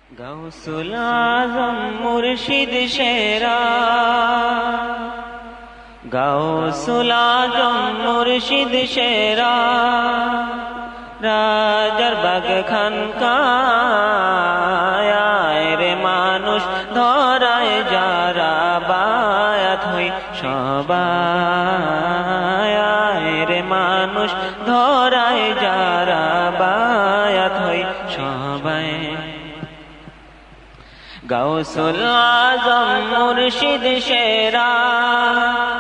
গাউসুল আজম মুর্শিদ শেরা, গাউসুল আজম মুর্শিদ শেরা, রাজার বাগ খানকায় রে মানুষ ধরায় যারা বায়াত হই সবাই রে মানুষ ধরায় যারা বায়াত হই সবাই। গাউসুল আজম মুর্শিদ শেরা,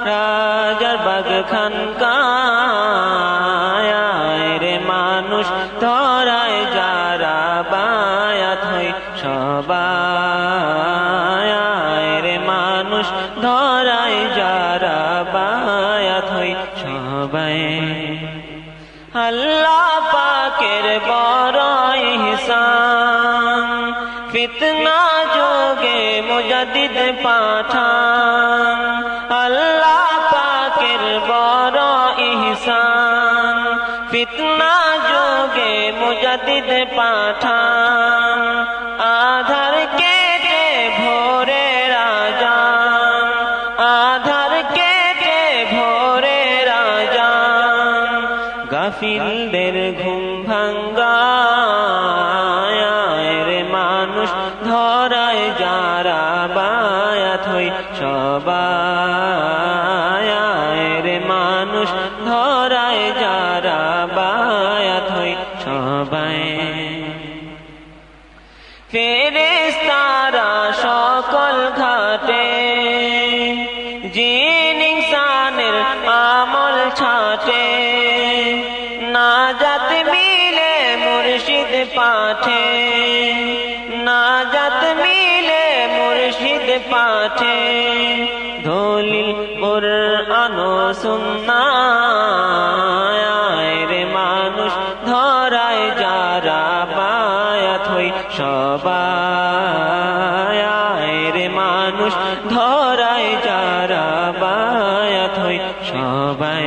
রাজার বাগ খানকায় রে মানুষ ধরায় যারা বায়াত হই সবাই রে মানুষ ধরায় যারা বায়াত হই সবাই। আল্লাহ পাকের বড় ইহসান, ফিতনা যোগে মুজাদ্দিদ পাঠান। আল্লাহ পাকের বড় ইহসান, ফিতনা যোগে মুজাদ্দিদ পাঠান। আধার কেটে ভোরে রাজান, আধার কেটে ভোরে রাজান। গাফিলদের ঘুম ভাঙ্গায় রে মানুষ ধরায় যারা বায়াত হই সবাই রে মানুষ ধরায় যারা বায়াত হই সবাই। ফেরেশতারা সকল ঘাটে জিন ইনসানের আমল ছাটে। নাজাত মিলে মুর্শিদ পাঠে, নাজাত মিলে মুর্শিদ পাঠে। দলিল কুরআন ও সুন্নাহ রে মানুষ ধরায় যারা বায়াত হই সবাই রে মানুষ ধরায় যারা বায়াত হই সবাই।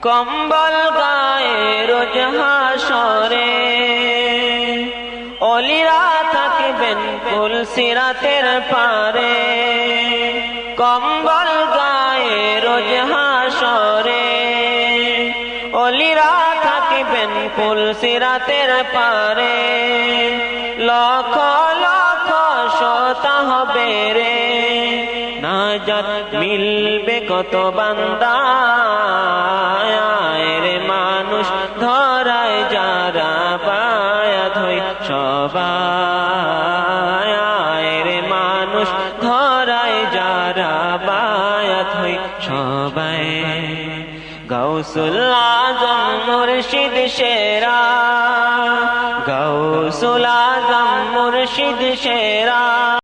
কম্বল গায়ে রোজ হাসরে অলিরা থাকবেন কুল সিরাতের পারে। কম্বল গায়ে রোজ হাসরে অলিরা থাকবেন কুল সিরাতের পারে। লক্ষ লক্ষ শোতা হবে রে, নাজাত মিলবে কত বান্দা রে মানুষ ধরায় যারা বায়াত হই সবাই রে মানুষ ধরায় যারা বায়াত হই সবাই। গাউসুল আজম মুর্শিদ শেরা, গাউসুল আজম মুর্শিদ শেরা।